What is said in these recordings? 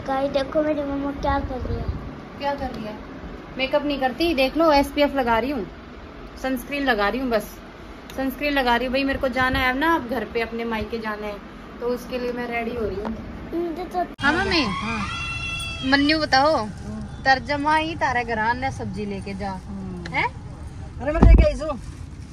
Guys देखो मेरी मम्मा क्या कर रही है। क्या कर रही है? मेकअप नहीं करती, देख लो SPF लगा रही हूँ, सनस्क्रीन लगा रही हूँ, बस सनस्क्रीन लगा रही हूँ। भाई मेरे को जाना है ना अब घर पे, अपने मायके जाना है, तो उसके लिए मैं रेडी हो रही हूँ। तो हाँ मम्मी, मन्नू बताओ, तर्जमा ही तारा घरान ने सब्जी लेके जा है। अरे मैं लेके आई सो।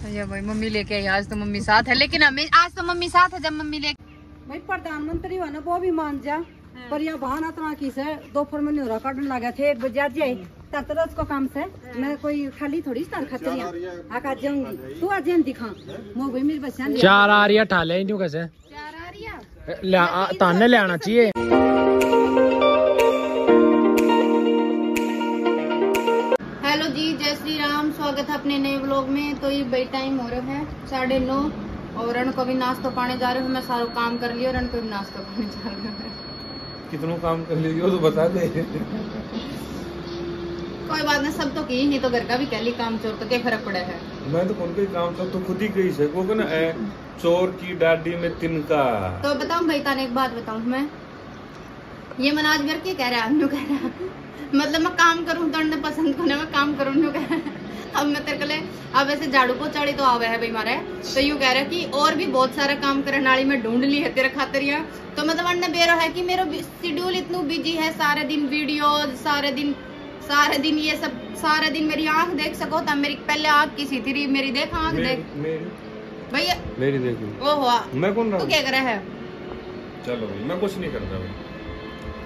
भैया भाई मम्मी लेके आई, आज तो मम्मी साथ है, लेकिन हमें आज तो मम्मी साथ है जब मम्मी लेके। भाई प्रधानमंत्री हो ना वो भी मान जा, पर यह बहाना तरह की से दोपहर में नहीं हो रहा, काटने लगा थे 1 बजे आज जाए तरह को काम से। मैं कोई खाली थोड़ी स्टार खतरिया आका जाऊंगी, तू आज जन दिखा मो भाई मेरी बच्चा 4 आ रही है, ठाले नहीं कैसे 4 आ रही है, ताने ले आना चाहिए। हेलो जी, जय श्री राम, स्वागत है अपने नए व्लॉग में। तो ये भाई टाइम हो रहा है 9:30 और रण को भी नाश्ता पाने जा रहे हो। मैं सारा काम कर लिया, रण को भी नाश्ता पाने जा रहे हो। कितना काम कर लीजिए तो बता दे। कोई बात नहीं, सब तो की, नहीं तो घर का भी कह ली काम चोर, तो क्या फर्क पड़ा है। मैं तो कौन का काम चोर तो खुद ही कही से को ना चोर की डाडी में तिनका। तो बताऊं भाई ताने एक बात बताऊं, मैं ये मनाज घर के कह रहा है, कह रहा मतलब मैं काम करूं तो पसंद को, मैं काम करूं न्यू कह रहा। अब मैं तेरे को ले अब ऐसे झाड़ू पोछाड़ी तो आवे है भाई मारे, तो यूं कह रहा है कि और भी बहुत सारा काम करने वाली मैं ढूंढ ली है तेरे खातिर यहाँ। तो मतलब अन्य बेरो है कि मेरा शेड्यूल इतना बिजी है, सारे दिन वीडियो, सारे दिन ये सब, सारे दिन मेरी आंख देख सको तो मेरी पहले आंख की सी थी, मेरी देख आंख देख भैया मेरी देखी। ओहो मैं कौन तू क्या कर रहा है? चलो भाई मैं कुछ नहीं करता भाई।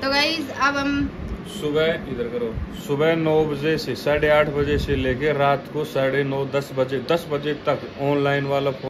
तो गाइस अब हम सुबह इधर करो, सुबह 9 बजे से 8:30 बजे से लेके रात को 9:30 10 बजे तक ऑनलाइन वाला फोन।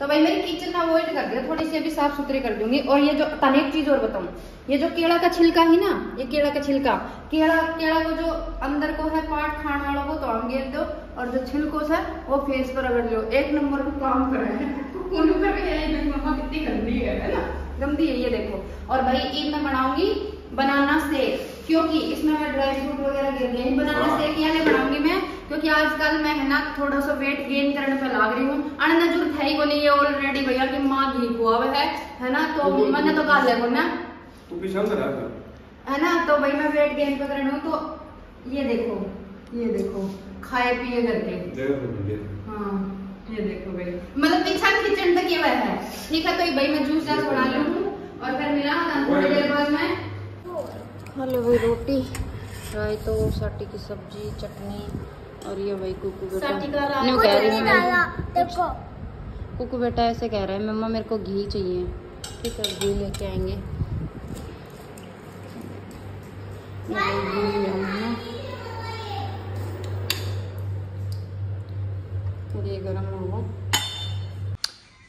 तो भाई मेरी किचन ना अवॉइड कर दिया, थोड़ी सी अभी साफ सुथरी कर दूंगी। और ये जो तने एक चीज और बताऊं, ये जो केला का छिलका है ना, ये केला का छिलका, केला को जो अंदर को है पार्ट खाने वाला वो तो हम गिर दो, और जो छिलको है वो फेस पर रगड़ लो। 1 नंबर का काम कर रहे हैं। मम्मा कितनी गंदी है ना, गंदी है ये देखो। और भाई ईद में बनाऊंगी बनाना शेक, क्योंकि इसमें मैं ड्राई फ्रूट वगैरह गिर गई। बनाना शेक यहाँ नहीं बनाऊंगी मैं, क्योंकि आजकल मैं है ना थोड़ा सा वेट गेन करने पे लाग रही हूँ। अन्न जरूरत है ही को नहीं, ऑलरेडी भैया की माँ घी खुआ है ना, तो मैंने तो गाल है ना तू पीछे है ना, तो भाई मैं वेट गेन पे करनी हूँ। तो ये देखो खाए पिए करके, हाँ ये देखो भाई, मतलब पीछा किचन तक ये है। ठीक है, तो भाई मैं जूस बना लूँ और फिर मिला थोड़ी देर बाद में। हेलो भाई, रोटी रायतो, साटी की सब्जी, चटनी, और ये भाई कुकू बेटा न्यू कह रही है, कुकू बेटा ऐसे कह रहा है मम्मा मेरे को घी चाहिए। ठीक है, घी लेके आएंगे। ये गरम होगा।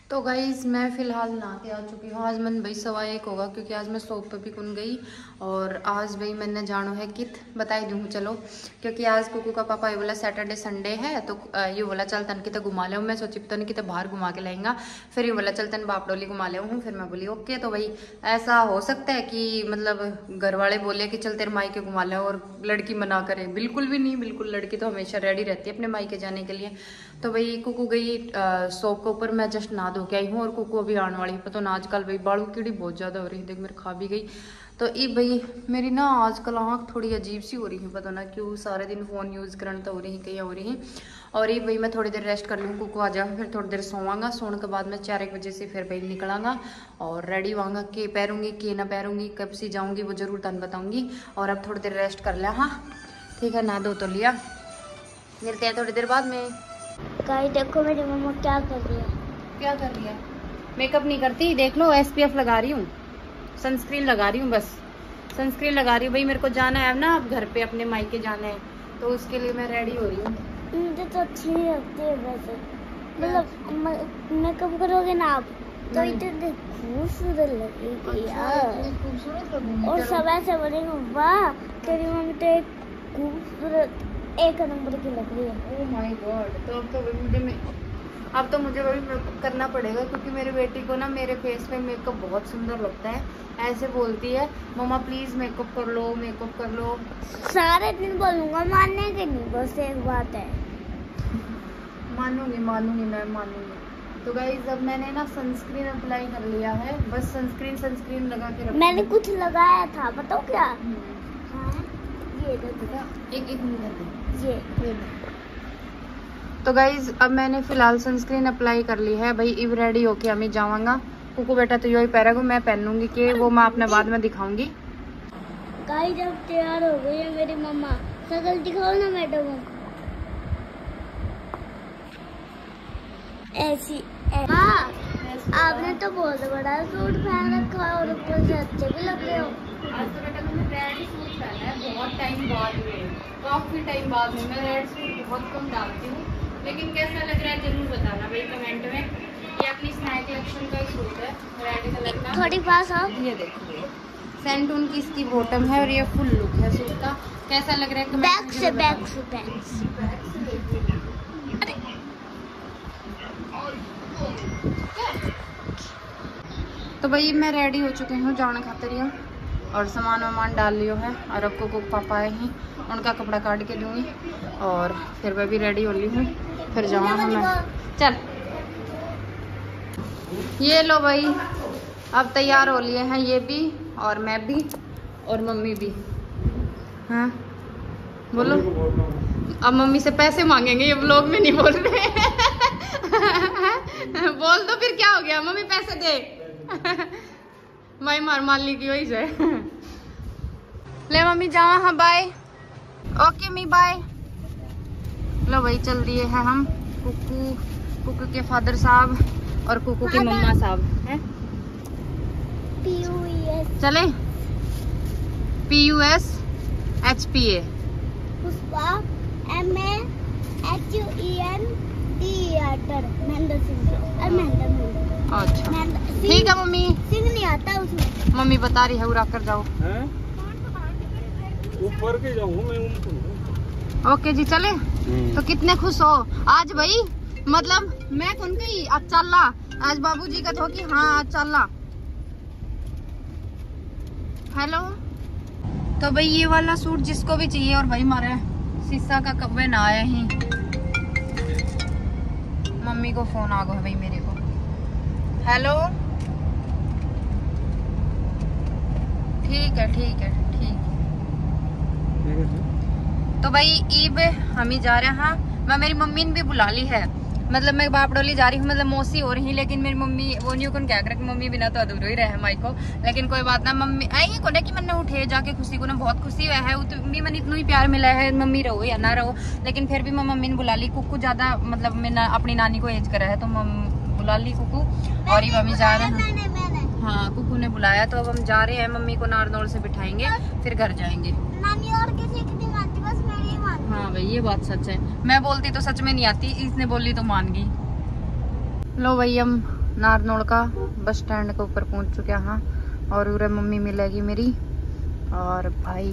तो गाइज मैं फ़िलहाल नहा के आ चुकी हूँ। आज मन भाई 1:15 होगा, क्योंकि आज मैं शॉप पे भी कौन गई, और आज भाई मैंने जानो है कित बताई दूँ चलो, क्योंकि आज कुकू का पापा ये बोला सैटरडे संडे है, तो ये बोला चल तन कितने घुमा ले। मैं सोची पता नहीं कितने बाहर घुमा के लाएंगा, फिर ये बोला चल तन बापडोली घुमा ले हूँ। फिर मैं बोली ओके। तो भाई ऐसा हो सकता है कि मतलब घर वाले बोले कि चल तेरे मायके घुमा ले और लड़की मना करे, बिल्कुल भी नहीं, बिल्कुल लड़की तो हमेशा रेडी रहती है अपने मायके जाने के लिए। तो भाई कुकू गई शॉप के ऊपर, मैं जस्ट नहा धो के आई हूँ, और कुकू अभी आने वाली है। पता ना आजकल भाई बालू कीड़ी बहुत ज़्यादा हो रही है, देख मेरे खा भी गई। तो ये भाई मेरी ना आजकल आँख थोड़ी अजीब सी हो रही है, पता ना क्यों, सारे दिन फ़ोन यूज़ करने तो हो रही कहीं हो रही। और ये भाई मैं थोड़ी देर रेस्ट कर लूँ, कुकू आ जाऊँ, फिर थोड़ी देर सोवांगा। सोने के बाद मैं 4-1 बजे से फिर भाई निकलांगा और रेडी होंगा, के पैरूँगी के ना पैरूँगी, कब सी जाऊँगी वो ज़रूर तन बताऊँगी। और अब थोड़ी देर रेस्ट कर लिया, हाँ ठीक है, ना दो तो लिया, मिलते हैं थोड़ी देर बाद में। गाइस देखो मेरी मम्मा क्या कर रही है। क्या कर रही है? मेकअप नहीं करती, देख लो SPF लगा रही हूँ, सनस्क्रीन लगा रही हूँ, बस सनस्क्रीन लगा रही हूँ। भाई मेरे को जाना है ना अब घर पे, अपने मायके जाना है, तो उसके लिए मैं रेडी हो रही हूँ। मुझे तो अच्छी नहीं लगती है वैसे, मतलब मेकअप करोगे ना आप तो इतनी खूबसूरत लगेगी यार, खूबसूरत लगूंगी। और सब ऐसे बोलेंगे वाह तेरी मम्मी तो एक खूबसूरत 1 नंबर की लग रही है। Oh my God. तो अब तो मुझे वही मेकअप करना पड़ेगा, क्योंकि मेरी बेटी को ना मेरे फेस पे मेकअप बहुत सुंदर लगता है। ऐसे बोलती है मम्मा प्लीज मेकअप कर लो, मेकअप कर लो। सारे दिन बोलूंगा, मानने के नहीं, बस एक बात है। मानूंगी मैं मानूंगी। तो गाइस अब मैंने ना सनस्क्रीन अप्लाई कर लिया है, बस सनस्क्रीन लगा के रख। मैंने कुछ लगाया था, बताओ क्या? हाँ, ये देखो, एक मिनट ये तो गाइज अब मैंने फिलहाल सनस्क्रीन अप्लाई कर ली है। भाई इब रेडी होके हमें जाऊंगा। कुकू बेटा तो यही पहरेगा, मैं पहनूंगी कि वो मैं अपने बाद में दिखाऊंगी। गाइस अब तैयार हो गई है मेरी मम्मा। शक्ल दिखाओ ना मैडम को। ऐसी हाँ, आपने तो बहुत बड़ा सूट पहन रखा है और ऊपर से अच्छे भी लग रहे हो। आज तो बेटा मैंने रेड सूट पहना है, बहुत टाइम बाद में, काफी टाइम बाद में। मैं रेड सूट बहुत कम डालती हूँ, लेकिन कैसा लग रहा है जरूर बताना भाई कमेंट में। ये अपनी स्नैक कलेक्शन का ही सूट है, रेड कलर का। थोड़ी पास आओ। ये देखिए सैंटून की इसकी बॉटम है और ये फुल लुक है सूट का। कैसा लग रहा है बैक से बैक से बैक से। तो भाई मैं रेडी हो चुकी हूँ जाने खातिर यहाँ, और सामान डाल लियो है। और अब को पापा आए हैं, उनका कपड़ा काट के दूंगी और फिर मैं भी रेडी हो ली हूँ, फिर जाऊँगा मैं। चल ये लो भाई, अब तैयार हो लिए हैं ये भी और मैं भी और मम्मी भी। हाँ बोलो। अब मम्मी से पैसे मांगेंगे, ये व्लॉग में नहीं बोल रहे बोल दो फिर क्या हो गया, मम्मी पैसे दे मैं मार ली की वही से। ले मम्मी जावा। हाँ बाय। ओके मी बाय। लो भाई चल दिए हैं हम। कुकू के फादर साहब और कुकू की मम्मा साहब हैं। चले PUS HPA Pushpa MAHUEN Mahendra Singh. अच्छा ठीक है मम्मी। सिंह नहीं आता उसमें। मम्मी बता रही है उड़ा कर जाओ। ऊपर के जाऊँ मैं। ओके जी चले। तो कितने खुश हो आज भाई, मतलब मैं कौन गई आज चल आज बाबूजी का थो कि हाँ आज चल। हेलो। तो भाई ये वाला सूट जिसको भी चाहिए, और भाई हमारे शीशा का कब्बे ना आए ही। मम्मी को फोन आ गया भाई मेरे को। हेलो ठीक है ठीक है ठीक। तो भाई ईब हम ही जा रहे हैं। मैं मेरी मम्मी ने भी बुला ली है, मतलब मैं बापडोली जा रही हूँ, मतलब मौसी हो रही, लेकिन मेरी मम्मी वो नहीं कौन क्या करे कि मम्मी बिना तो अधूरा ही रहे माई को। लेकिन कोई बात ना, मम्मी आई को कि मैंने उठे जाके खुशी को ना बहुत खुशी हुआ है। भी मैंने इतना ही प्यार मिला है, मम्मी रहो या ना रहो, लेकिन फिर भी मैं मम्मी ने बुला ली। कुकू ज्यादा मतलब मैं अपनी नानी को एज करा है तो बुला ली कुकू। और ये मम्मी जा रहे हैं। हाँ कुकू ने बुलाया तो अब हम जा रहे हैं। मम्मी को नारनौल से बिठाएंगे फिर घर जाएंगे। नानी और किसी की नहीं मानती, बस मेरी ही मानती। हाँ भाई ये बात सच है, मैं बोलती तो सच में नहीं आती, इसने बोली तो मान गई। लो भाई हम नारनौल का बस स्टैंड के ऊपर पहुंच चुके हैं और उरे मम्मी मिलेगी मेरी। और भाई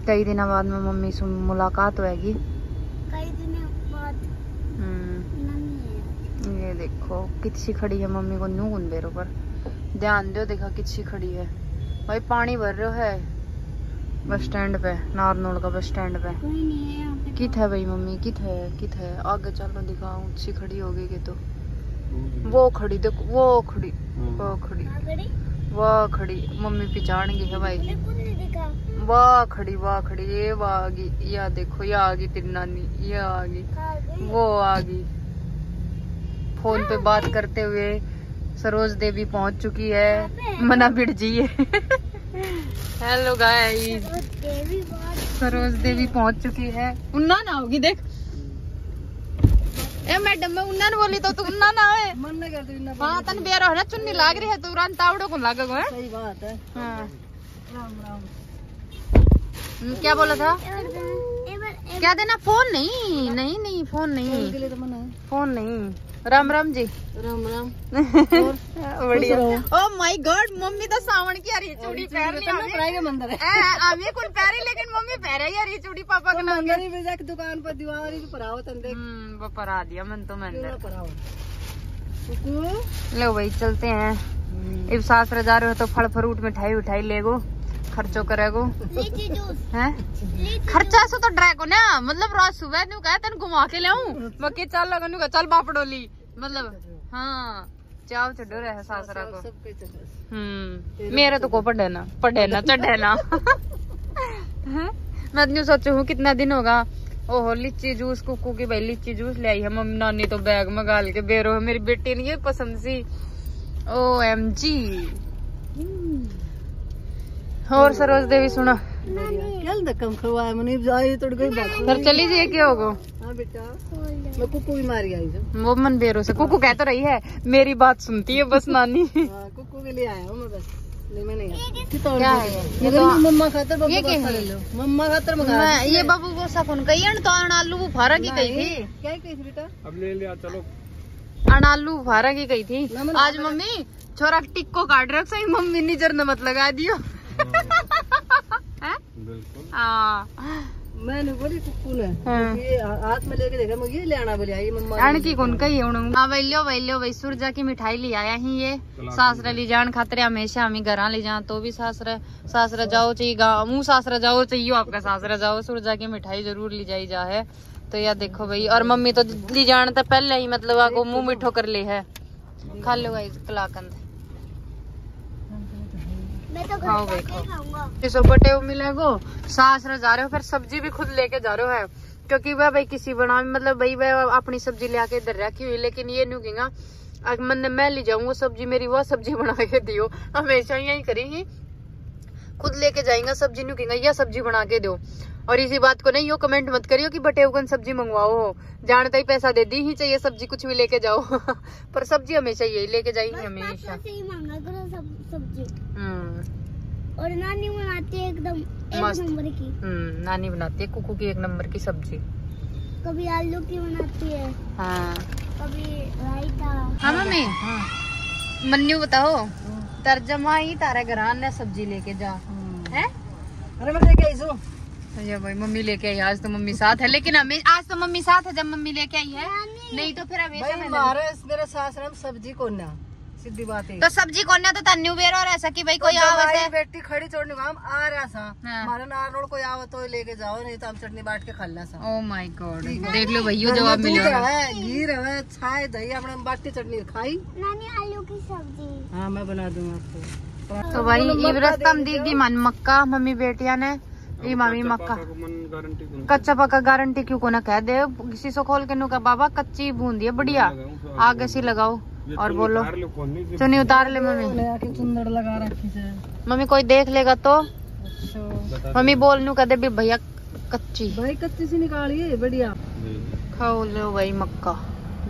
कई दिनों बाद में मम्मी से मुलाकात होएगी। कई दिनों बाद। ये देखो कितनी खड़ी है, मम्मी को नू गुंदेरो पर ध्यान दो। देखा कितनी खड़ी है भाई, पानी भर रहा है बस स्टैंड पे, नारनौल का बस स्टैंड पे। कोई नहीं है यहाँ पे। कित है भाई मम्मी, कित है आगे चलो दिखाओ। अच्छी खड़ी हो गई कि तो वो खड़ी देखो, वो खड़ी वो खड़ी वो खड़ी मम्मी पहचान गई है भाई। वाह खड़ी ये वाह आ गई, या देखो या आ गई तेरी नानी, ये आ गई वो आ गई। फोन पे बात करते हुए सरोज देवी पहुंच चुकी है, मना बिड़ जी है। हेलो गाइस, सरोज देवी पहुंच चुकी है। उन्ना ना होगी देख ए मैडम, मैं उन्ना बोली तो तू उन्ना ना है। मन नहीं करती ना। हाँ तन बेरो है ना, चुन्नी लाग रही है तो तुरंत तावड़ो को लागेगो है। सही बात है। हाँ राम राम। क्या बोला था? क्या देना? फोन नहीं नहीं नहीं फोन नहीं, के लिए तो मना है। फोन नहीं। राम राम जी। राम राम। बढ़िया। ओ माय गॉड, मम्मी तो सावन की हरी चूड़ी पहन ली हमें। पढ़ाई मंदिर है। हमें कौन पहरी, लेकिन मम्मी पहरे हरी चूड़ी पापा के नाम। मंदिर में जाके दुकान पर दीवारी पे परावत देख। वो परा दिया मन तो मैंने। कुकू लो भाई चलते हैं। इब सासरे जा रहे हो तो फल फ्रूट मिठाई उठाई लेगो, खर्चो करेगो हैं। खर्चा सो तो ड्रैगो ना, मतलब रोज सुबह नु कहे तन घुमा के लाऊं, मक्के चल लगनु का चल बापडोली मतलब हाँ चाव चढ़ो रहे सासरा को। सबके चढ़ मेरा तो को पढ़े ना चढ़े ना। मैं न्यू सोचू हूँ कितना दिन होगा। ओहो लीची जूस कुकू की भाई लीची जूस ले आई है मम्मी नानी तो बैग में गाल के बेरो है। मेरी बेटी ने ये पसंद सी। OMG। और सरोज देवी सुना चल धक्कम खवाए मनी आई तोड़ गई बात फिर चली जाए क्या होगा। हां बेटा मैं कुकू भी मारी आई जो वो मन बेरो से कुकू कह तो रही है मेरी बात सुनती है बस नानी। हां कुकू के लिए आया हूं मैं बस नहीं मैं नहीं क्या है ये तो मम्मा खातर बाबू ये क्या का है? ले लो मम्मा खातर मंगा मैं ये बाबू को सकुन कही तो अनालू बुखारा की कही थी। क्या कही थी बेटा अब ले लिया चलो। अनालू बुखारा की कही थी। आज मम्मी छोरा टिक्को काट रख सही मम्मी निजर न मत लगा दियो। बिल्कुल हाँ मैंने बोली कुकू ने हाँ। ये हाथ में लेके देखा मुझे ले आना बोले आई मम्मा अण की कौन कही हाँ वैल्यो भाई सूरजा की मिठाई ले आया ही ये सासरा ले जान खातर हमेशा हम घर ले जा तो भी सासरा जाओ चाहिए मुँह सासरा जाओ चाहिए आपका सासरा जाओ सूरजा की मिठाई जरूर ले जाई जा है। तो यार देखो भाई और मम्मी तो ली जान तो पहले ही मतलब आपको मुँह मिठो कर ले है। खा लो भाई कलाकंद मैं तो खाओ घर भाई जाके खाऊंगा। सौ बटे मिलेगो सासरा जा रहे हो फिर सब्जी भी खुद लेके जा रहे हो है क्योंकि वह भाई किसी बना मतलब भाई वह अपनी सब्जी ले आके इधर रखी हुई लेकिन ये नहीं कहूँगा अगर मैं ले जाऊंगा सब्जी मेरी वो सब्जी बना के दियो। हमेशा यही करेंगी खुद लेके जाएंगे सब्जी नहीं कहूँगा यह सब्जी बना के दो। और इसी बात को नहीं यो कमेंट मत करियो कि बटे उगन सब्जी मंगवाओ हो जानता ही पैसा दे दी ही चाहिए सब्जी कुछ भी लेके जाओ। पर सब्जी हमेशा यही लेके जाएंगे हमेशा से ही मांगा करो सब्जी और नानी बनाती है एकदम एक मस्त। नंबर की। नानी बनाती है कुकू की 1 नंबर की सब्जी। कभी आलू की बनाती है हाँ कभी रायता। हाँ मम्मी मन्नू बताओ तर्जमा ही तारे घर ने सब्जी लेके जा है। अरे मैं लेके आई सो ये भाई मम्मी लेके आई आज तो मम्मी साथ है लेकिन हमें आज तो मम्मी साथ है जब मम्मी लेके आई है नहीं तो फिर हमेशा भाई मारे मेरे सासरा में सब्जी को ना सीधी बात है तो सब्जी कौन तो तन्नू बेर और ऐसा कि भाई कोई आवाज है बेटी खड़ी छोड़ने को हम आ रहा सा हाँ। हमारे नार रोड कोई आवा तो लेके जाओ नहीं तो हम चटनी बाट के खा सा। ओ माय गॉड देख लो भैया जवाब मिलेगा। घी रहे छाए दही अपने बाटी चटनी खाई नानी आलू की सब्जी। हाँ मैं बना दूंगा आपको। तो भाई ये रस्तम देगी मन मक्का मम्मी बेटिया ने ये मामी मक्का गारंटी कच्चा पक्का गारंटी क्यों को ना कह दे किसी से खोल के नु का बाबा कच्ची बूंदी है बढ़िया आगे से लगाओ और बोलो चुनी उतार ले मम्मी सुंदर लगा रखी है मम्मी कोई देख लेगा तो मम्मी बोल नू कदे भी भैया कच्ची भाई कच्ची से निकालिए बढ़िया खाओ लो भाई मक्का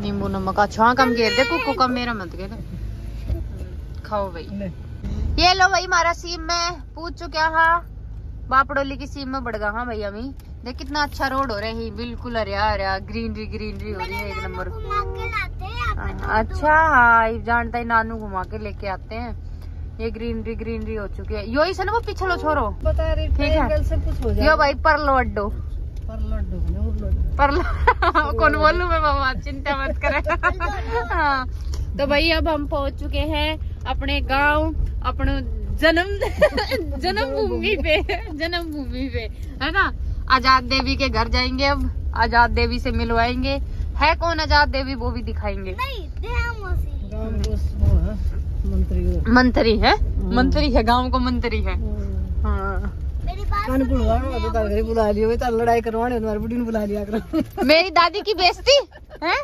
नींबू नमक अच्छा कम घेर दे कुकू का मेरा मत घेर खाओ भाई। ये लो भाई हमारा सीम में पूछ चुका हाँ बापड़ोली की सीम में बढ़ गया। हाँ भैया मी देख कितना अच्छा रोड हो रहा है बिल्कुल हरिया ग्रीनरी हो रही है 1 नंबर। अच्छा हाँ जानता ही नानू घुमा के लेके आते हैं ये ग्रीनरी हो चुकी है यो ही से ना वो पिछलो छोरो बता रही ठीक है से कुछ हो जाए यो भाई परलो अड्डो परलो कौन बोलूं मैं बाबा चिंता मत करे। हाँ तो भाई अब हम पहुंच चुके हैं अपने गांव अपने जन्मभूमि पे है ना आजाद देवी के घर जाएंगे। अब आजाद देवी से मिलवाएंगे है कौन आजाद देवी वो भी दिखाएंगे। मंत्री है मंत्री है गांव को मंत्री है। हाँ बुला लिया लड़ाई करवाने तुम्हारी बुढ़ी ने बुला लिया करो। मेरी दादी की बेइज्जती है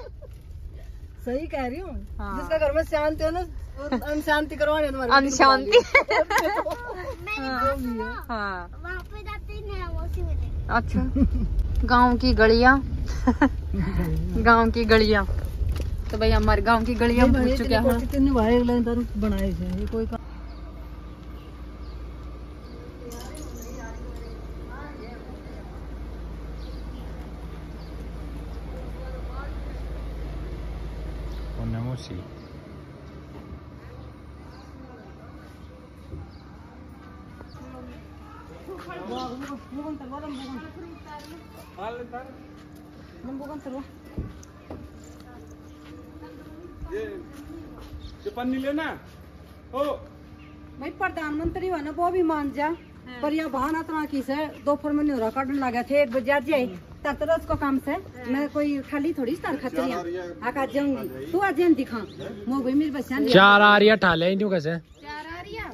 सही कह रही हूँ। हाँ। जिसका घर में शांति हो ना अनशांति करवाने तुम्हारी अनशांति। हाँ वहाँ पे जाते ही नया मौसी मिलेगा। अच्छा गांव की गलियां गांव की गलियां तो भाई हमारे गांव की गलियां पूछ चुके हैं। बनाए थे कोई नमोसी ये पन्नी लेना ओ भाई प्रधानमंत्री हो ना वो भी मान जा पर यह बहाना तना की से दोपहर में नहीं हो रहा काटने लगा थे 1 बजे आज जाए तरतरस को काम से मैं कोई खाली थोड़ी स्टार खतरिया आका जाऊंगी तू आज दिखा मो भी मेरी बच्चा 4 आ रही है ठाले ही कैसे 4 आ रही है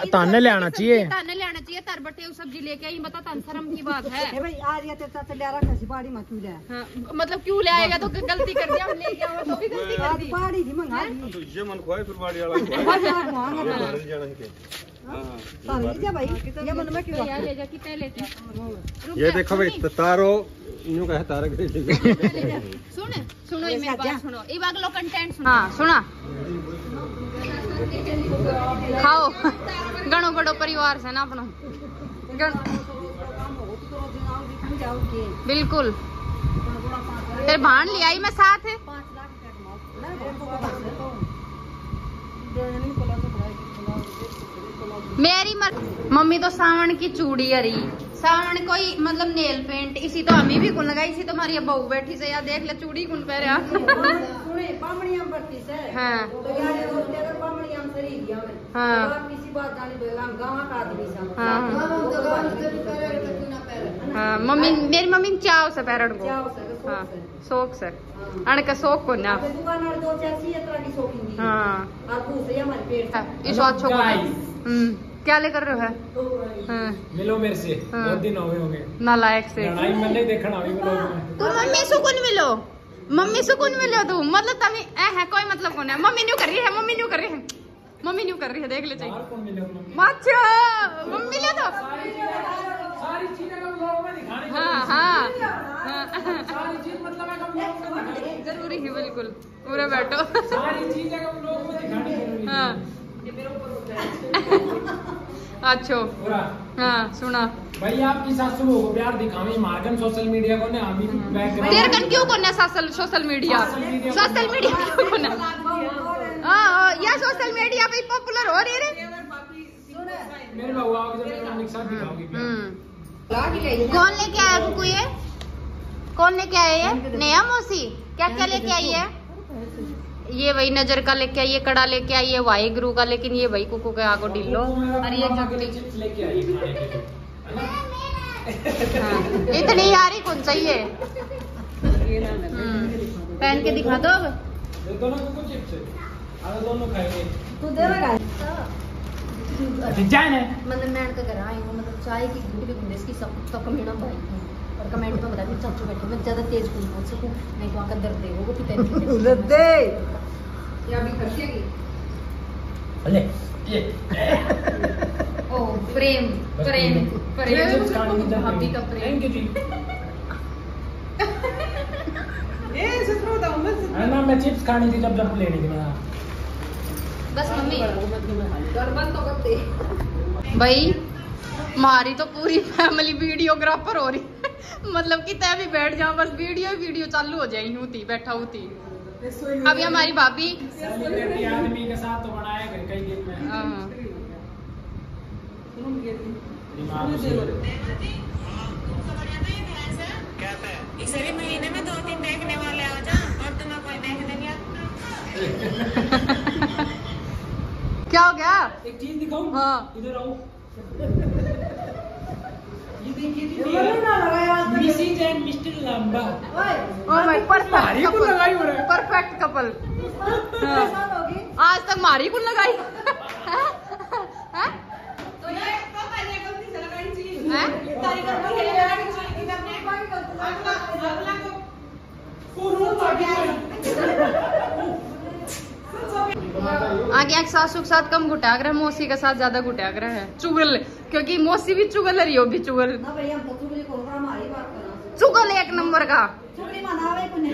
ताने ले आना चाहिए ताने ले आना चाहिए तर बटे सब्जी लेके आई बता तन शर्म की बात है ए भाई आ रही है तेरे साथ ले रखा सी बाड़ी में क्यों ले हाँ, मतलब क्यों ले आएगा तो गलती कर दिया हम लेके आए तो भी गलती कर दी बाड़ी थी मंगा तो ये मन खोए फिर बाड़ी वाला भाई ये मन में क्यों ले जा कि पहले थी ये देखो भाई तारो यूं कहे तारे सुनो ये मेरी बात सुनो ये अगलो कंटेंट सुनो हां सुना खाओ घणो बड़ो परिवार से ना अपनो बिल्कुल फिर भान ले आई मैं साथ मेरी मम्मी तो सावन की चूड़ी हरी सावन कोई मतलब नेल पेंट इसी तो हमें भी कुन लगाई इसी तो हमारी बहू बैठी से यार देख ले चूड़ी कुन पे रहा सुने पामड़ियां बढ़ती से हाँ तो यार वो तेरे पामड़ियां सरी गया मैं हाँ किसी बात जाने दो हम गांव का आदमी सा हाँ मम्मी मेरी मम्मी चाव से पैरन को हाँ शौक से अणका शौक को ना दुकान और दो चाची यात्रा की शौकीन थी हाँ और दूसरे हमारे पेट इस अच्छो को क्या लेकर रहे हो हाँ मिलो मेरे से बहुत दिन हो गए होंगे नालायक से लड़ाई में नहीं देखना अभी तू मम्मी सुकून मिलो तू मतलब तभी ए है कोई मतलब कौन है मम्मी न्यू कर रही है देख ले चाहिए अच्छा मम्मी ले तो सारी चीजें हम लोगों में दिखानी हाँ सारी चीज मतलब है हम लोगों में दिखानी जरूरी है बिल्कुल पूरा बैठो सारी चीजें हम लोगों में दिखानी जरूरी है हाँ अच्छो हाँ सुना भाई आपकी सासू को प्यार दिखावे मार्गन सोशल मीडिया को ने अभी तेरे कन क्यों कोने सोशल मीडिया क्यों कोने हां या सोशल मीडिया पे पॉपुलर हो रही रे मेरे बाबू आप जब एक साथ दिखाओगी कौन लेके आया कुकू ये कौन लेके आया ये नया मौसी क्या क्या लेके आई है ये वही नजर का लेके आई है कड़ा लेके आई है वाई गुरु का लेकिन ये वही कुकू के आगो ढिलो और ये चिप्स लेके आई इतनी यारी कौन चाहिए पहन के दिखा दो अब दोनों कुकू चिप्स अरे दोनों खाएंगे तू दे रहा जाए ना मतलब मैं इनका घर आई हूँ मतलब चाय की घूट भी इसकी सब कमीना भाई हूँ और कमेंट में बता दूँ चाचू बैठे मैं ज्यादा तेज कुछ बोल सकूँ नहीं तो आकर दर्द देगा वो पिता दे या भी कर देगी अरे ये ओ प्रेम भाभी का प्रेम थैंक यू जी ना मैं चिप्स खानी थी जब लेनी थी मैं बस मम्मी गड़बड़ तो करते भाई हमारी तो पूरी फैमिली वीडियोग्राफर हो रही मतलब कि तय भी बैठ जाओ बस वीडियो चालू हो जाए होती बैठा होती अभी हमारी भाभी आदमी के साथ तो बनाया घर कई दिन में इसी महीने में 2-3 देखने वाले आ जा और तुम्हें कोई देख देंगे क्या हो गया एक चीज दिखाऊं हाँ इधर आओ ये देखिए Mrs and Mr Lamba oh my perfect couple आज तक मारी कुल लगाई तो ये तो पहले गलती से लगाई थी तारीख पर खेले लगानी चाहिए थी अपने अगला को आगे एक सासू के साथ कम घुटाग्रह मौसी के साथ ज्यादा घुटाग्रह है चुगल क्योंकि मौसी भी चुगल रही हो भी चुगल ना भाई हम तो चुगली को हमारी बात करना चुगल एक नंबर का चुगली मनावे कुने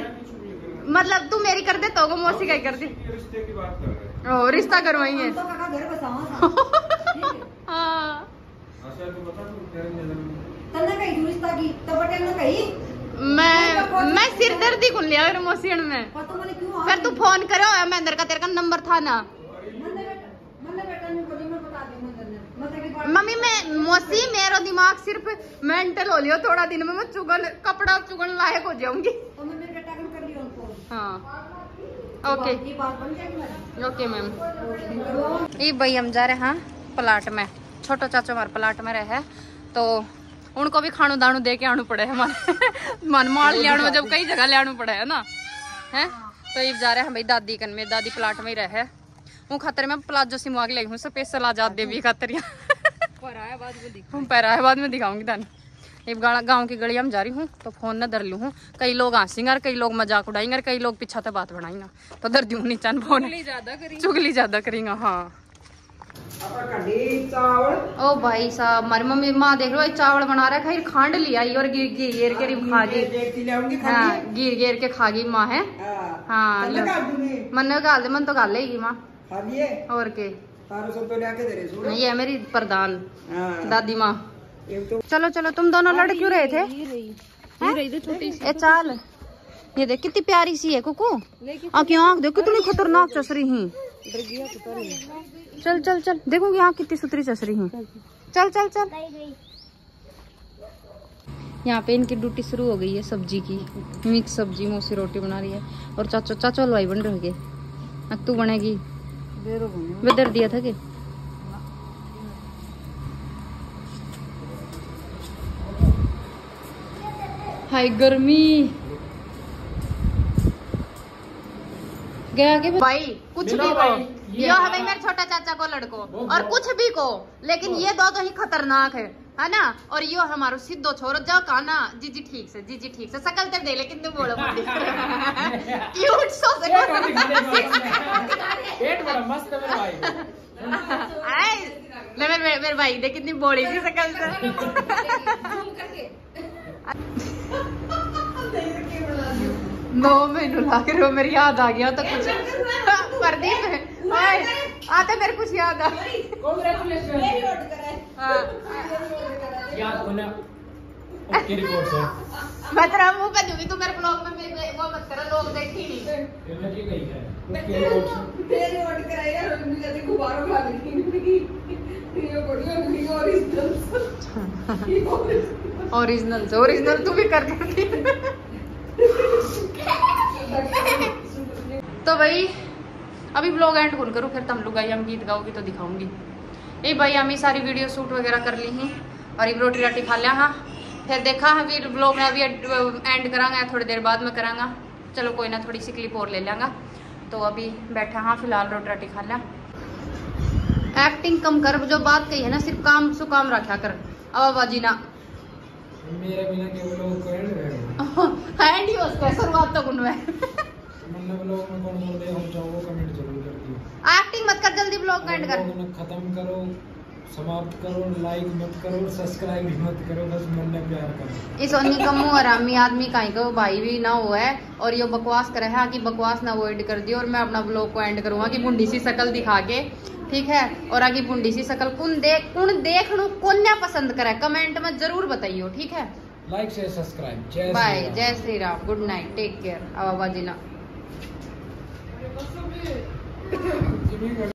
मतलब तू मेरी कर दे तो वो मौसी का ही कर दे रिश्ते की बात कर रहे हैं ओ रिश्ता करवाएंगे तो काका घर बसावा हाँ अच्छा तू बता तू तेरे नजर में तन्ने कही रिश्ता की तो बटे ने कही मैं सिर दर्दी कुन लिया फिर मौसी में पता मैंने क्यों फिर तू फोन करो महेंद्र का तेरे का नंबर था ना मैंने बेटा ने बोली मैं बता दूं मैं मम्मी मैं मौसी मेरा दिमाग सिर्फ मेंटल हो लियो थोड़ा दिन में मैं कपड़ा चुगन लायक हो जाऊंगी तो मैं मेरे बेटा कर लियो उनको हाँ ओके ये बात बन जाएगी ओके मैम ये भाई हम जा रहे हैं प्लाट में छोटो चाचो हमारे प्लाट में रहे तो उनको भी खाणु दाणु दे के आनू पड़े है मन माल लियाणु जब कई जगह लियाणु पड़े है ना है। तो ये जा रहे हैं भाई दादी कन में, दादी प्लाट में ही रहे हूँ खतर में प्लाजो सिमवा के लगी हूँ स्पेशल आजाद देवी खातर पैराबाद में दिखाऊंगी दानी। एक गाँव की गली में जा रही हूँ तो फोन न धर लू हूँ, कई लोग हंसेंगे, कई लोग मजाक उड़ाएंगे, कई लोग पीछा तो बात बनाएंगे तो धर दूँ नीचा फोन चुगली ज्यादा करेंगे। हाँ ओ भाई साहब हमारी मम्मी माँ देख लो चावल बना रहा है, खांड लिया और गिर गिर के खा गई। हाँ गिर गिर के खा गई माँ है। हाँ मन गाल दे, मन तो गाल लेगी माँ और के। ये है मेरी प्रधान दादी माँ। चलो चलो तुम दोनों लड़ क्यों रहे थे? ए चाल ये देख कितनी प्यारी सी है कुकू, क्यों आँख देख कितनी खतरनाक चस रही है। चल चल चल देखूंगी आँख कितनी सुथरी चस रही है। चल चल चल यहाँ पे इनकी ड्यूटी शुरू हो गई है सब्जी की, मिक्स सब्जी मौसी रोटी बना रही है और चाचो चाचो हलवाई बन रहे हैं। अब तू बनेगी बेदर दिया था कि हाय गर्मी गया के भाई कुछ भी को यो है भाई मेरे छोटा चाचा को लड़को और कुछ भी को, लेकिन ये दो तो ही खतरनाक है ना। और यो हमारो सिद्धो छोरो जाओ काना जीजी ठीक से, जीजी ठीक से सकल ते दे लेकिन तुम बोलो क्यूट सो से पेट बड़ा मस्त है मेरा भाई। आए ले मेरे भाई देख कितनी बड़ी सी शकल से। नो मैनू लग रहा मेरी याद आ गया तो कुछ प्रदीप आते मेरे कुछ याद आ मैं तेरा मुंह पे दूंगी, तू मेरे ब्लॉग में वो मत करो, लोग देखेंगे ओरिजिनल तू भी कर देती। तो भाई अभी ब्लॉग एंड कौन करूँ, फिर तुम लोग आई हम गीत गाओगी तो दिखाऊंगी। ये भाई हम सारी वीडियो शूट वगैरह कर ली हैं और एक रोटी राटी खा लिया। हाँ फिर देखा अभी ब्लॉग में अभी एंड करांगा, थोड़ी देर बाद में करांगा। चलो कोई ना थोड़ी सी क्लिप और ले लेंगा। तो अभी बैठा हाँ फिलहाल रोटी राटी खा लिया। एक्टिंग कम कर, जो बात कही है ना सिर्फ काम सु काम रखा कर। अब बाजी ना मेरा बिना के ब्लॉग को एंड ही उसका शुरुआत तक उनमें मतलब ब्लॉग में कौन बोल रहे हम चाहो कमेंट जरूर कर दियो। एक्टिंग मत कर, जल्दी ब्लॉग एंड कर। खत्म करो, समाप्त करो, लाइक मत करो, सब्सक्राइब भी मत करो, बस मन में प्यार करो। इस ओनी कमू आरामी आदमी का को भाई भी ना हो है और ये बकवास करे है कि बकवास ना अवॉइड कर दियो। और मैं अपना ब्लॉग को एंड करूंगा कि बुंडी सी शकल दिखा के, ठीक है। और आगे बुंडी सी शकल कौन देखणु कौन पसंद करे कमेंट में जरूर बताइयो, ठीक है। Like share subscribe. बाय, जय Shri Ram, good night, take care. अब बाजी ना